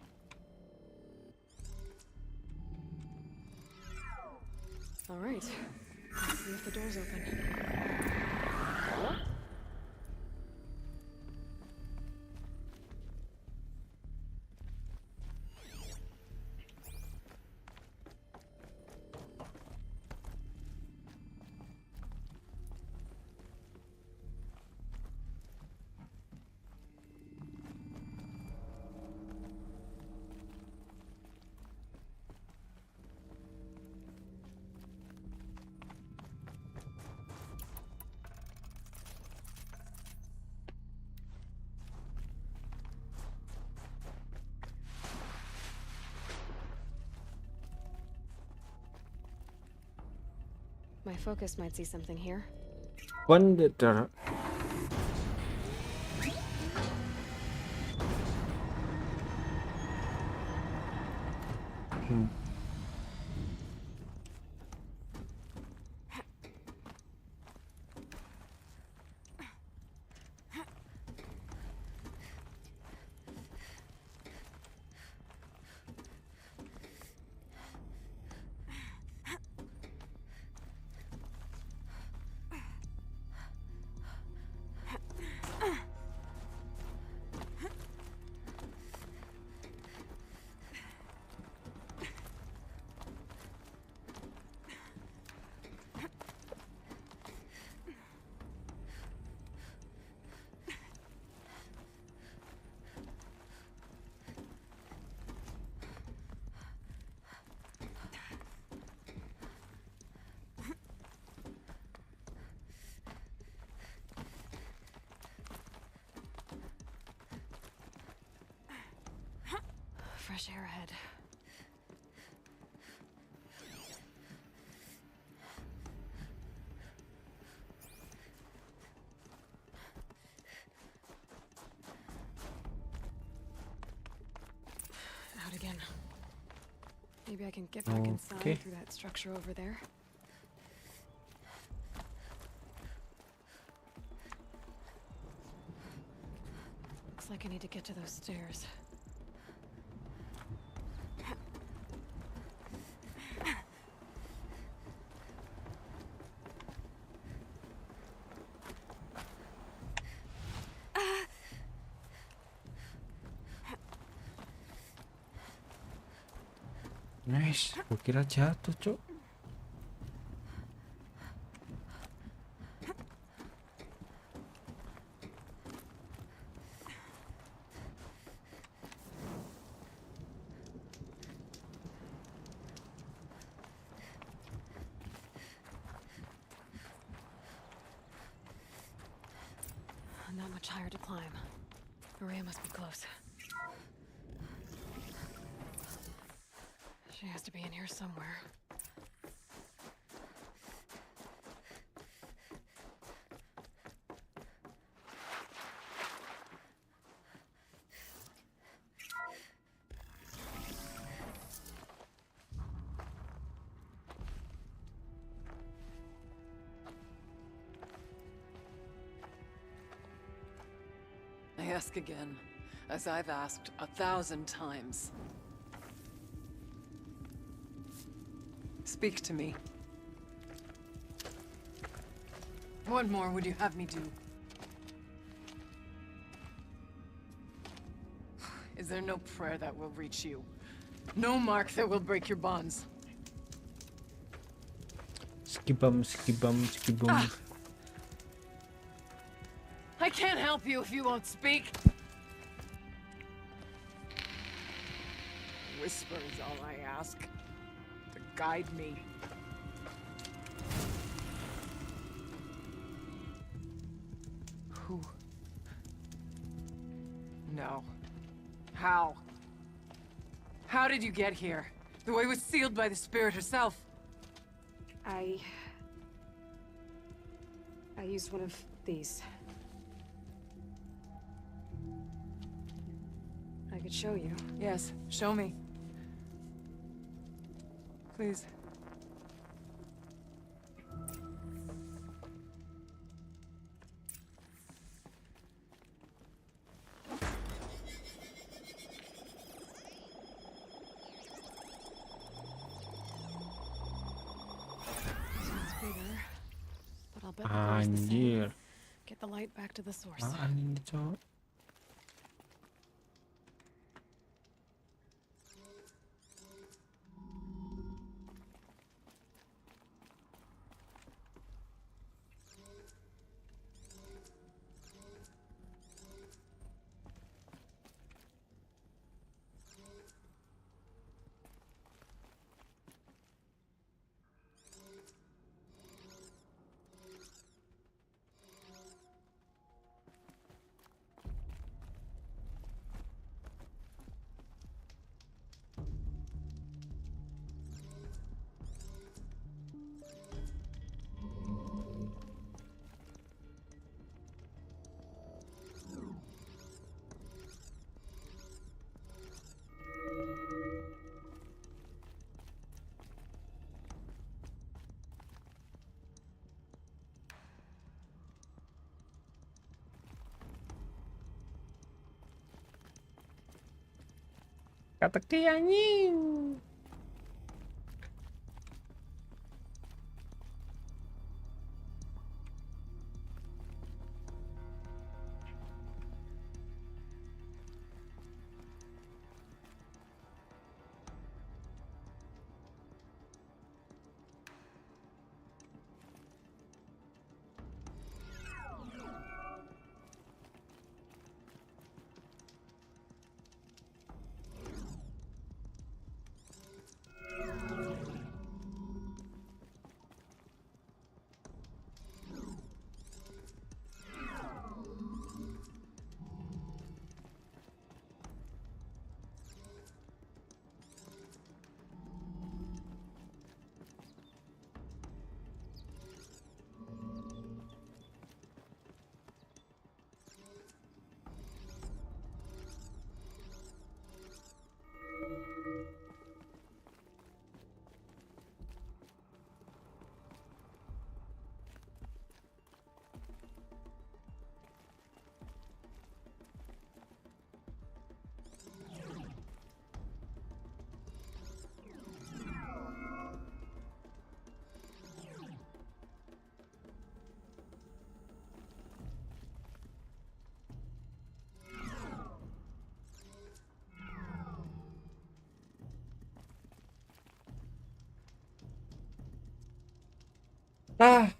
All right. Let's see if the door's open. My focus might see something here. Wonder. Fresh air ahead. Out again. Maybe I can get back inside through that structure over there. Looks like I need to get to those stairs. Nice, gue kira jatuh, Cuk. Not much higher to climb. Maria must be close. She has to be in here somewhere. I ask again, as I've asked 1,000 times. Speak to me. What more would you have me do? Is there no prayer that will reach you? No mark that will break your bonds? Skibum, skibum, skibum. I can't help you if you won't speak. Whisper is all I ask. To guide me. Who? No. How? How did you get here? The way was sealed by the spirit herself. I used one of these. I could show you. Yes, show me. Please. Sounds bigger, but I'll bet the glory's the same. Anjir. Get the light back to the source. Apaan ini, Cok? Kata anjing. Ah.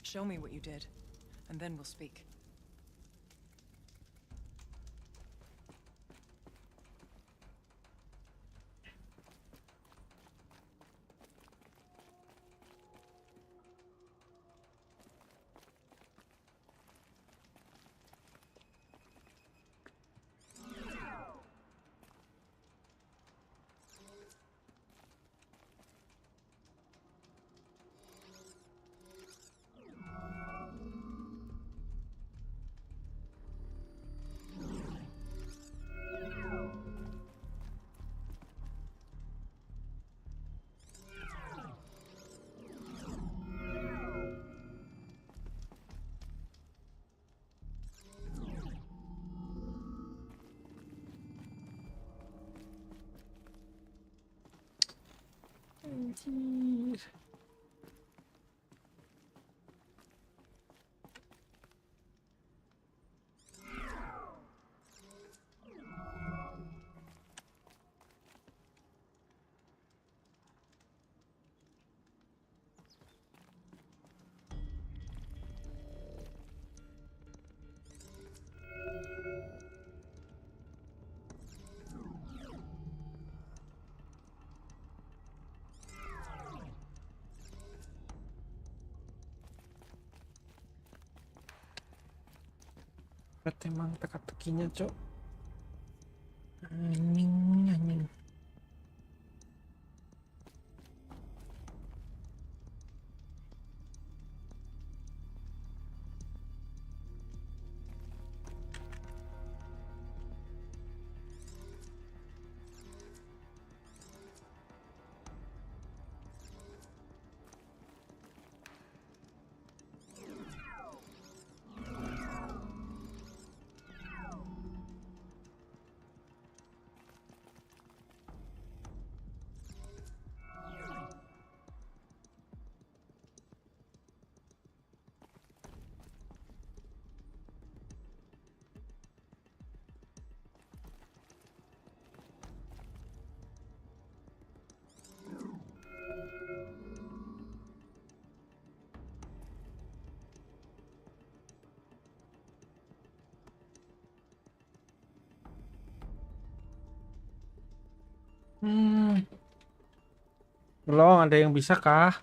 Show me what you did, and then we'll speak. Anjir. Berat emang teka-tekinya, Cok. Anjing. Tolong, ada yang bisa kah?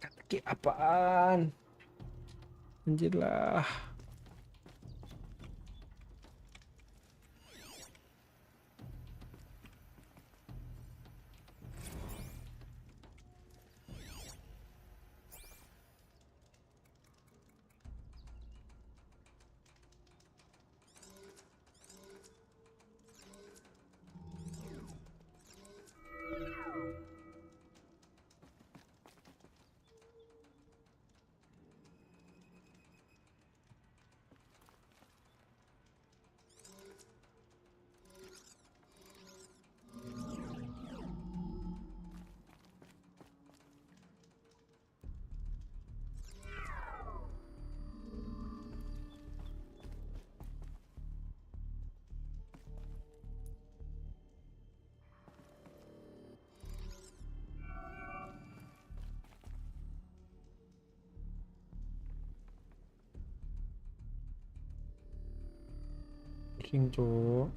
Teka-teki apaan? Anjir lah. Pusing, Cok.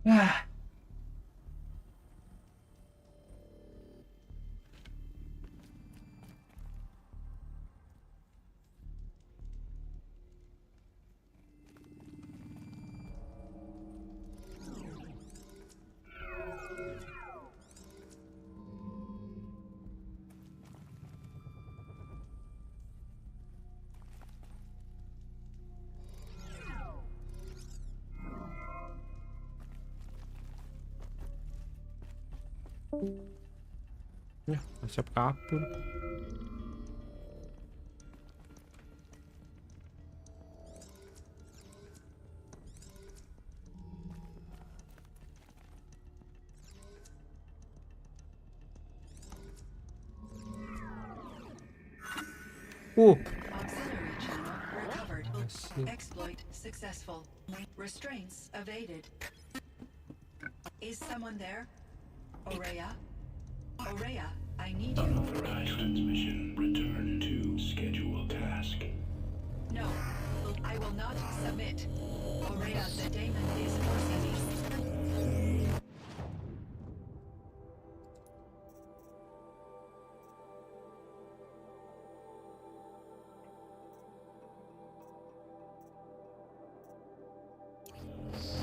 Ah. Ya, siap kabur. Auxiliary channel recovered. Exploit successful. Restraints evaded. Is someone there? Aurea? Aurea, I need you. Unauthorized transmission. Return to scheduled task. No, I will not submit. Aurea, the daemon is forcing me.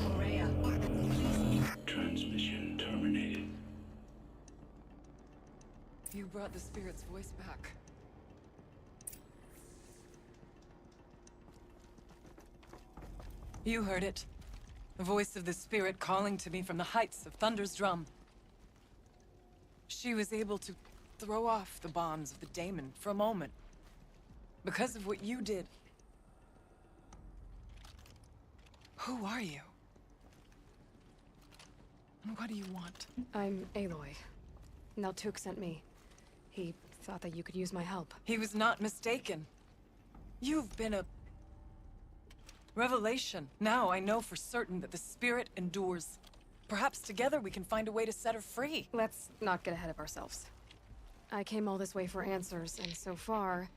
Aurea, please. Transmission terminated. You brought the spirit's voice back. You heard it. The voice of the spirit calling to me from the heights of Thunder's drum. She was able to throw off the bonds of the daemon for a moment. Because of what you did. Who are you? And what do you want? I'm Aloy. Naltuk sent me. He thought that you could use my help. He was not mistaken. You've been a revelation. Now I know for certain that the spirit endures. Perhaps together we can find a way to set her free. Let's not get ahead of ourselves. I came all this way for answers, and so far,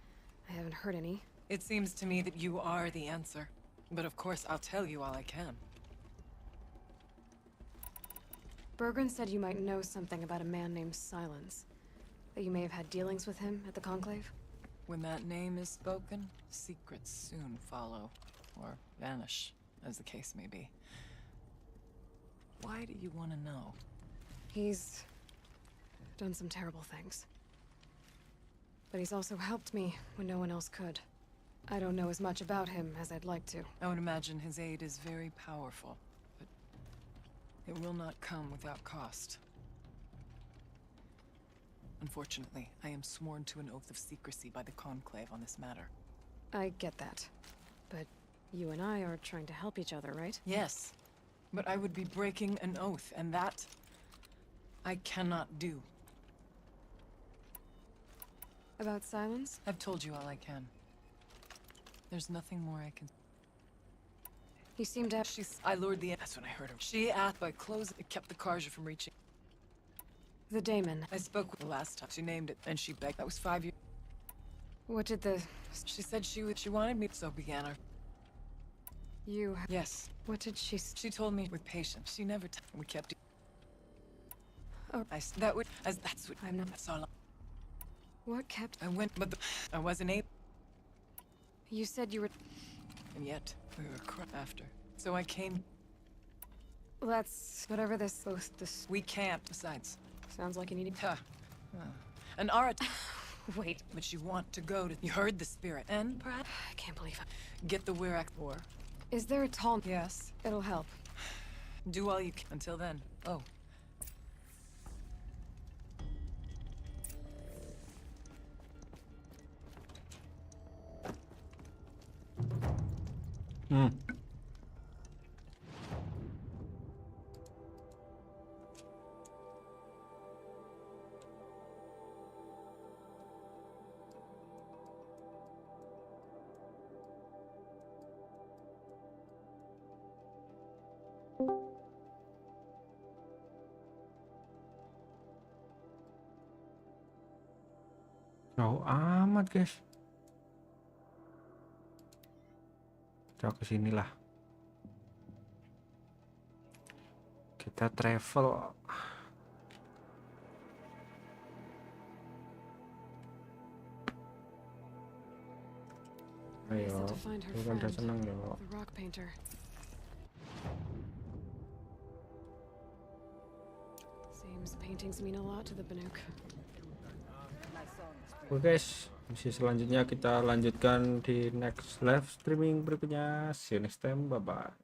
I haven't heard any. It seems to me that you are the answer. But of course, I'll tell you all I can. Bergren said you might know something about a man named Silence. That you may have had dealings with him at the Conclave? When that name is spoken, secrets soon follow. Or vanish, as the case may be. Why do you want to know? He's done some terrible things. But he's also helped me when no one else could. I don't know as much about him as I'd like to. I would imagine his aid is very powerful, but it will not come without cost. Unfortunately, I am sworn to an oath of secrecy by the Conclave on this matter. I get that. But you and I are trying to help each other, right? Yes, but I would be breaking an oath, and that I cannot do. About Silence? I've told you all I can. There's nothing more I can. You seem to have... I lured the... That's when I heard her. She asked by closing it kept the Karja from reaching. The daemon. I spoke with her last time. She named it, and she begged. That was 5 years. What did the... She said she wanted me, so began her. You... Yes. What did she... She told me with patience. She never... We kept... Oh. That would... That's what... I'm not... That's all. What kept... I went, but I wasn't able... You said you were... And yet, we were after. So I came... That's... whatever this... this... We can't, besides. Sounds like you need... An Arat... Wait. But you want to go to... You heard the spirit, and perhaps... I can't believe it. Get the Wirax war. Is there a tall... Yes. It'll help. Do all you can. Until then. Oh. Jauh amat, guys. Kita kesinilah. Kita travel. Ayo, lu kan udah seneng ya. The rock painter. Seems paintings mean a lot to the Banuk. Oke guys, misi selanjutnya kita lanjutkan di next live streaming berikutnya. See you next time, bye bye.